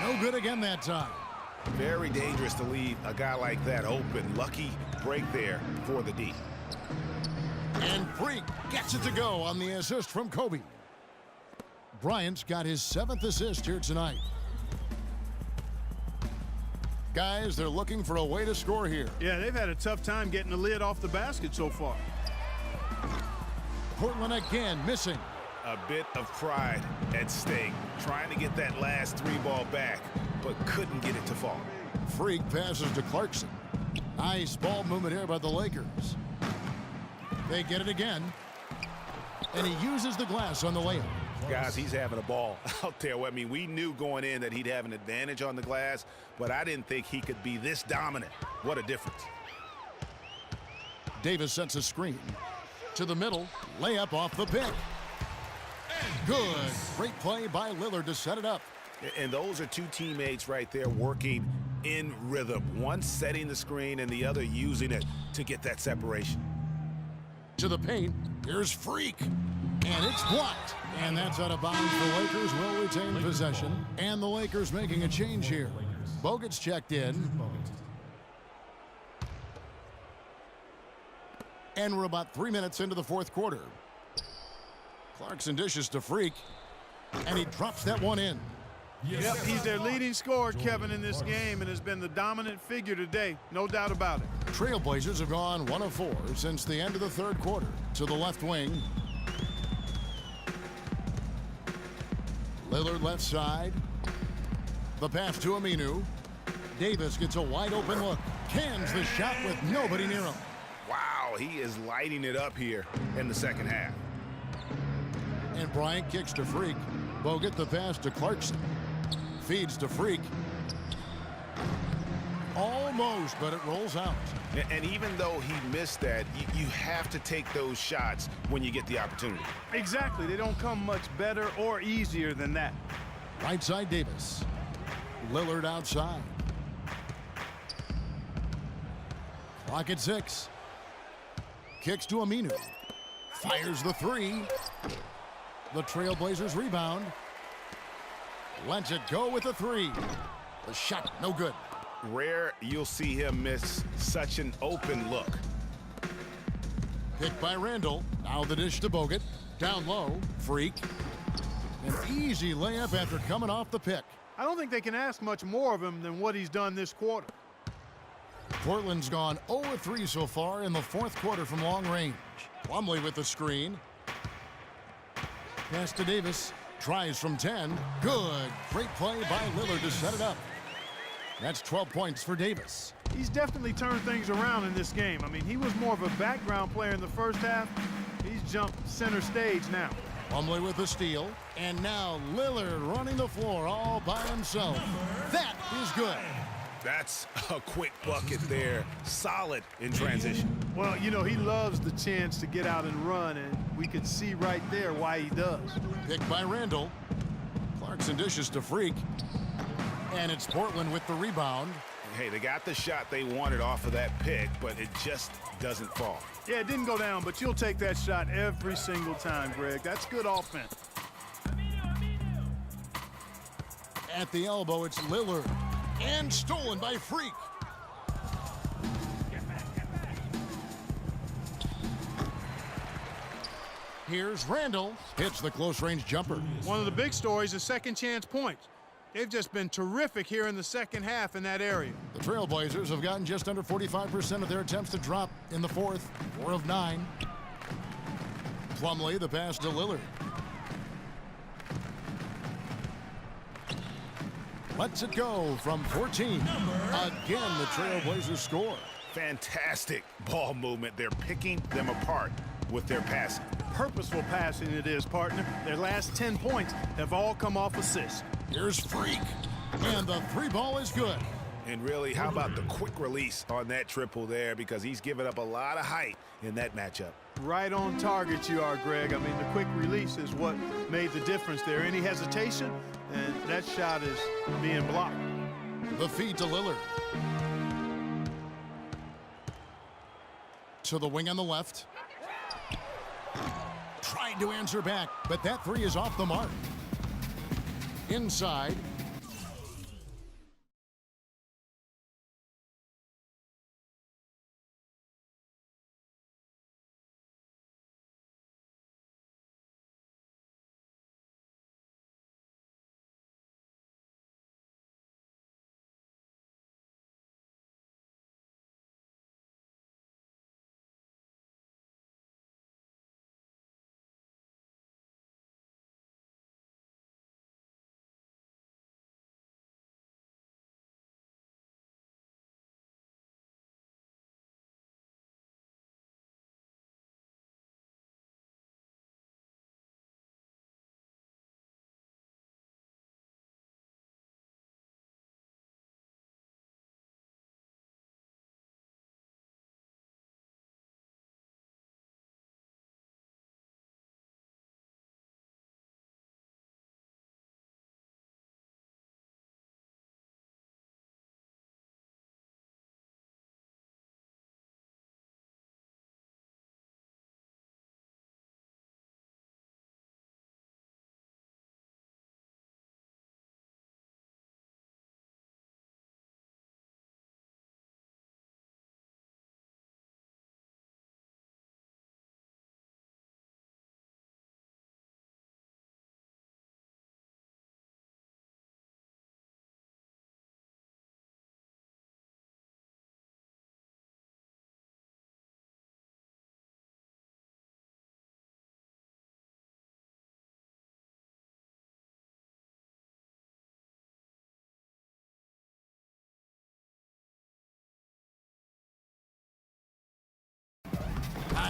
No good again that time. Very dangerous to leave a guy like that open. Lucky break there for the D. And Freak gets it to go on the assist from Kobe. Bryant's got his 7th assist here tonight. Guys, they're looking for a way to score here. Yeah, they've had a tough time getting the lid off the basket so far. Portland again missing. A bit of pride at stake, trying to get that last 3 ball back, but couldn't get it to fall. Freak passes to Clarkson. Nice ball movement here by the Lakers. They get it again. And he uses the glass on the layup. Guys, he's having a ball out there. I mean, we knew going in that he'd have an advantage on the glass, but I didn't think he could be this dominant. What a difference. Davis sets a screen. To the middle, layup off the pick. Good. Great play by Lillard to set it up. And those are 2 teammates right there working in rhythm. One setting the screen and the other using it to get that separation. To the paint, here's Freak. And it's blocked. And that's out of bounds. The Lakers will retain possession. And the Lakers making a change here. Bogut's checked in. And we're about 3 minutes into the 4th quarter. Clarkson dishes to Freak. And he drops that one in. Yep, he's their leading scorer, Kevin, in this game, and has been the dominant figure today. No doubt about it. Trailblazers have gone 1 of 4 since the end of the 3rd quarter. To the left wing. Lillard left side. The pass to Aminu. Davis gets a wide open look. Cans the shot with nobody near him. Wow, he is lighting it up here in the 2nd half. And Bryant kicks to Freak. Bogut the pass to Clarkson. Feeds to Freak. Almost, but it rolls out. And even though he missed that, you have to take those shots when you get the opportunity. Exactly. They don't come much better or easier than that. Right side Davis. Lillard outside. Clock at 6. Kicks to Aminu. Fires the 3. The Trailblazers rebound. Lets it go with the 3. The shot, no good. Rare you'll see him miss such an open look. Picked by Randall. Now the dish to Bogut. Down low, Freak. An easy layup after coming off the pick. I don't think they can ask much more of him than what he's done this quarter. Portland's gone 0-3 so far in the 4th quarter from long range. Plumlee with the screen. Pass to Davis. Tries from 10. Good. Great play by Lillard to set it up. That's 12 points for Davis. He's definitely turned things around in this game. I mean, he was more of a background player in the 1st half. He's jumped center stage now. Plumlee with the steal. And now Lillard running the floor all by himself. That is good. That's a quick bucket there. Solid in transition. Well, you know, he loves the chance to get out and run, and we can see right there why he does. Picked by Randall. Clarkson dishes to Freak. And it's Portland with the rebound. Hey, they got the shot they wanted off of that pick, but it just doesn't fall. Yeah, it didn't go down, but you'll take that shot every single time, Greg. That's good offense. At the elbow, it's Lillard. And stolen by Freak. Here's Randall. Hits the close-range jumper. One of the big stories is second chance points. They've just been terrific here in the 2nd half in that area. The Trailblazers have gotten just under 45% of their attempts to drop in the 4th. 4 of 9. Plumlee, the pass to Lillard. Lets it go from 14. Again, the Trailblazers score. Fantastic ball movement. They're picking them apart with their passing. Purposeful passing it is, partner. Their last 10 points have all come off assists. Here's Freak. And the 3 ball is good. And really, how about the quick release on that triple there? Because he's given up a lot of height in that matchup. Right on target you are, Greg. I mean, the quick release is what made the difference there. Any hesitation, and that shot is being blocked. The feed to Lillard. To the wing on the left. Tried to answer back, but that 3 is off the mark. Inside.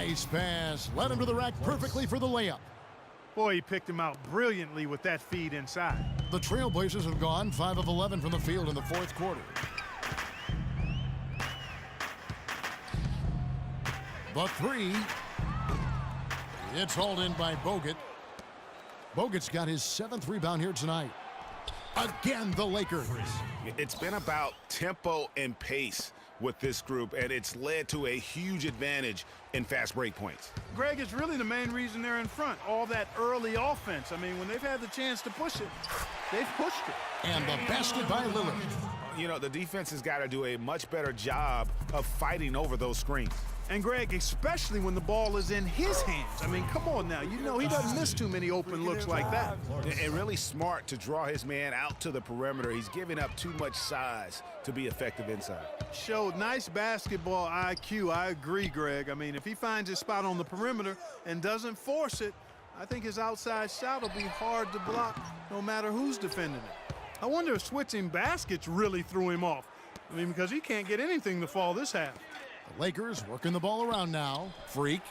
Nice pass. Led him to the rack perfectly for the layup. Boy, he picked him out brilliantly with that feed inside. The Trailblazers have gone 5 of 11 from the field in the fourth quarter. The three. It's hauled in by Bogut. Bogut's got his 7th rebound here tonight. Again, the Lakers. It's been about tempo and pace with this group, and it's led to a huge advantage in fast break points. Greg, it's really the main reason they're in front. All that early offense. I mean, when they've had the chance to push it, they've pushed it. And the basket by Lillard. You know, the defense has got to do a much better job of fighting over those screens. And Greg, especially when the ball is in his hands. I mean, come on now. You know he doesn't miss too many open looks like that. And really smart to draw his man out to the perimeter. He's giving up too much size to be effective inside. Showed nice basketball IQ. I agree, Greg. I mean, if he finds his spot on the perimeter and doesn't force it, I think his outside shot will be hard to block no matter who's defending it. I wonder if switching baskets really threw him off. I mean, because he can't get anything to fall this half. The Lakers working the ball around now. Freak.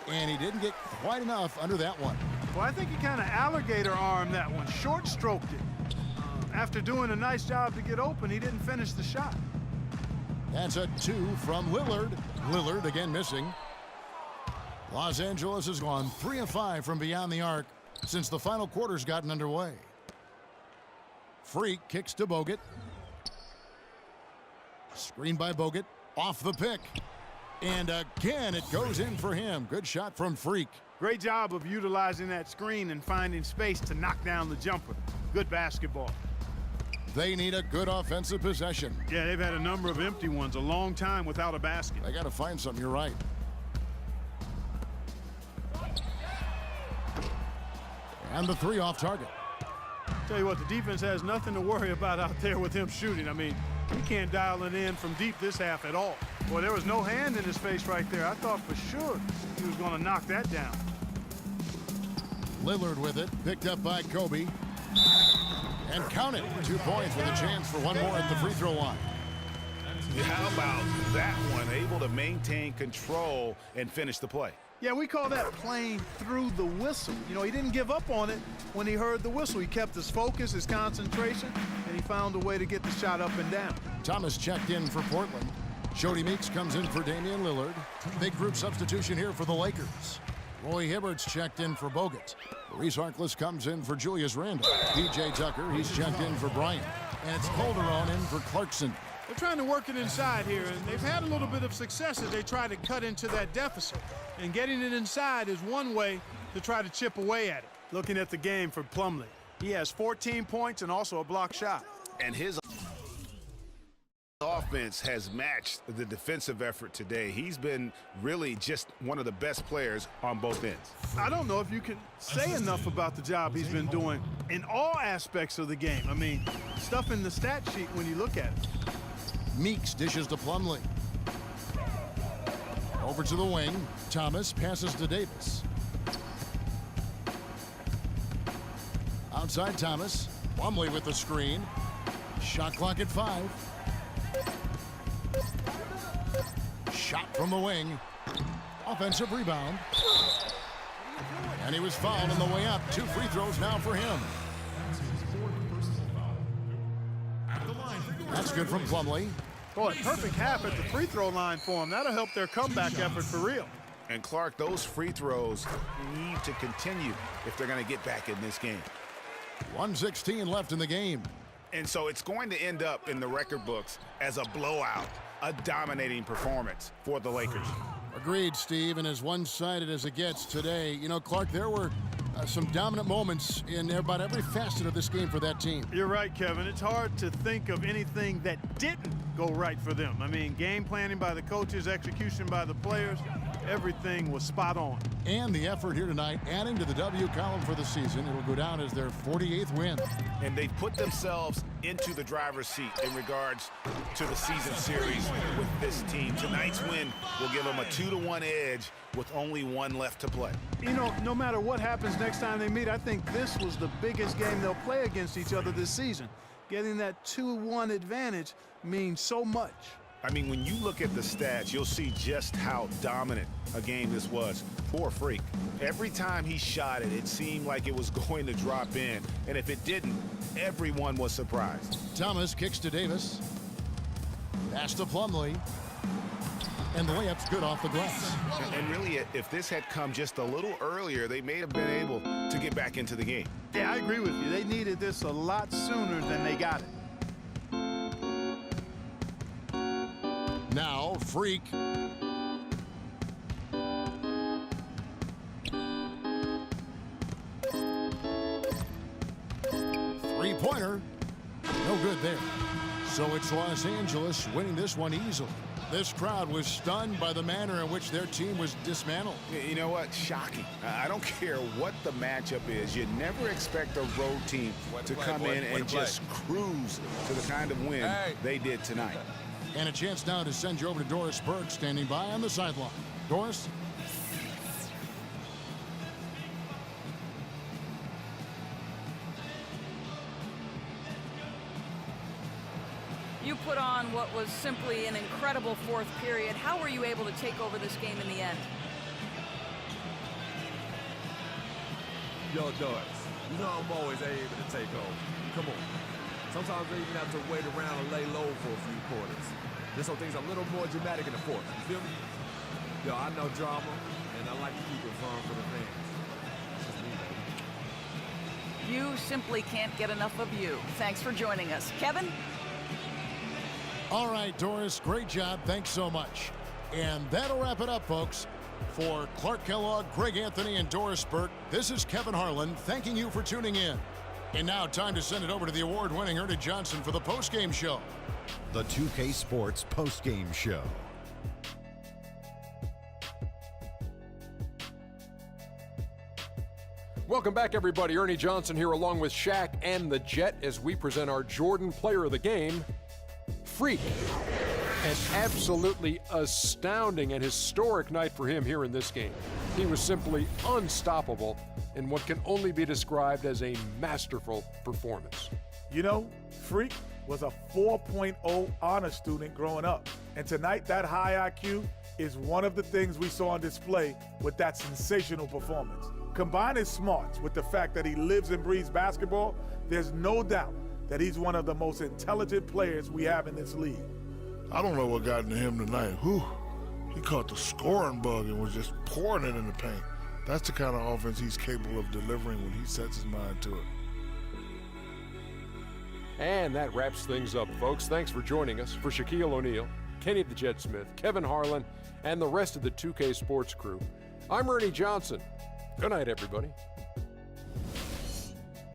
And he didn't get quite enough under that one. Well, I think he kind of alligator armed that one, short stroked it. After doing a nice job to get open, he didn't finish the shot. That's a 2 from Lillard. Lillard again missing. Los Angeles has gone 3 of 5 from beyond the arc since the final quarter's gotten underway. Freak kicks to Bogut. Screen by Bogut. Off the pick. And again, it goes in for him. Good shot from Freak. Great job of utilizing that screen and finding space to knock down the jumper. Good basketball. They need a good offensive possession. Yeah, they've had a number of empty ones, a long time without a basket. They got to find something. You're right. And the 3 off target. Tell you what, the defense has nothing to worry about out there with him shooting. I mean, he can't dial it in from deep this half at all. Boy, there was no hand in his face right there. I thought for sure he was going to knock that down. Lillard with it, picked up by Kobe. And count it. 2 points with a chance for one more at the free throw line. How about that one? Able to maintain control and finish the play. Yeah, we call that playing through the whistle. You know, he didn't give up on it when he heard the whistle. He kept his focus, his concentration, and he found a way to get the shot up and down. Thomas checked in for Portland. Jody Meeks comes in for Damian Lillard. Big group substitution here for the Lakers. Roy Hibbert's checked in for Bogut. Maurice Harkless comes in for Julius Randle. P.J. Tucker, he's checked in for Bryant. And it's Calderon in for Clarkson. They're trying to work it inside here, and they've had a little bit of success as they try to cut into that deficit. And getting it inside is one way to try to chip away at it. Looking at the game for Plumlee, he has 14 points and also a block shot. And his offense has matched the defensive effort today. He's been really just one of the best players on both ends. I don't know if you can say enough about the job he's been doing in all aspects of the game. I mean, stuff in the stat sheet when you look at it. Meeks dishes to Plumlee. Over to the wing. Thomas passes to Davis. Outside Thomas. Plumlee with the screen. Shot clock at 5. Shot from the wing. Offensive rebound. And he was fouled on the way up. 2 free throws now for him. That's good from Plumlee. Boy, perfect half at the free throw line for him. That'll help their comeback effort for real. And Clark, those free throws need to continue if they're going to get back in this game. 1:16 left in the game. And so it's going to end up in the record books as a blowout, a dominating performance for the Lakers. Agreed, Steve, and as one-sided as it gets today, you know, Clark, there were some dominant moments in about every facet of this game for that team. You're right, Kevin. It's hard to think of anything that didn't go right for them. I mean, game planning by the coaches, execution by the players, everything was spot on. And the effort here tonight, adding to the W column for the season. It'll go down as their 48th win. And they've put themselves into the driver's seat in regards to the season series with this team. Tonight's win will give them a 2-1 edge with only 1 left to play. You know, no matter what happens next time they meet, I think this was the biggest game they'll play against each other this season. Getting that 2-1 advantage means so much. I mean, when you look at the stats, you'll see just how dominant a game this was. Poor Freak. Every time he shot it, it seemed like it was going to drop in. And if it didn't, everyone was surprised. Thomas kicks to Davis. Pass to Plumlee. And the layup's good off the glass. And really, if this had come just a little earlier, they may have been able to get back into the game. Yeah, I agree with you. They needed this a lot sooner than they got it. Now, Freak. Three-pointer. No good there. So it's Los Angeles winning this one easily. This crowd was stunned by the manner in which their team was dismantled. You know what? Shocking. I don't care what the matchup is. You never expect a road team to come in and just cruise to the kind of win they did tonight. And a chance now to send you over to Doris Burke, standing by on the sideline. Doris? You put on what was simply an incredible fourth period. How were you able to take over this game in the end? Yo, Doris, you know I'm always able to take over. Come on. Sometimes I even have to wait around and lay low for a few quarters. Just so things are a little more dramatic in the fourth. You feel me? Yo, I know drama, and I like to keep it fun for the fans. That's just me, baby. You simply can't get enough of you. Thanks for joining us. Kevin? All right, Doris, great job. Thanks so much. And that'll wrap it up, folks. For Clark Kellogg, Greg Anthony, and Doris Burke, this is Kevin Harlan thanking you for tuning in. And now time to send it over to the award-winning Ernie Johnson for the postgame show. The 2K Sports postgame show. Welcome back, everybody. Ernie Johnson here along with Shaq and the Jet as we present our Jordan Player of the Game, Freak. An absolutely astounding and historic night for him here in this game. He was simply unstoppable in what can only be described as a masterful performance. You know, Freak was a 4.0 honor student growing up. And tonight, that high IQ is one of the things we saw on display with that sensational performance. Combine his smarts with the fact that he lives and breathes basketball, there's no doubt that he's one of the most intelligent players we have in this league. I don't know what got into him tonight. Whew. He caught the scoring bug and was just pouring it in the paint. That's the kind of offense he's capable of delivering when he sets his mind to it. And that wraps things up, folks. Thanks for joining us. For Shaquille O'Neal, Kenny the Jet Smith, Kevin Harlan, and the rest of the 2K Sports crew, I'm Ernie Johnson. Good night, everybody.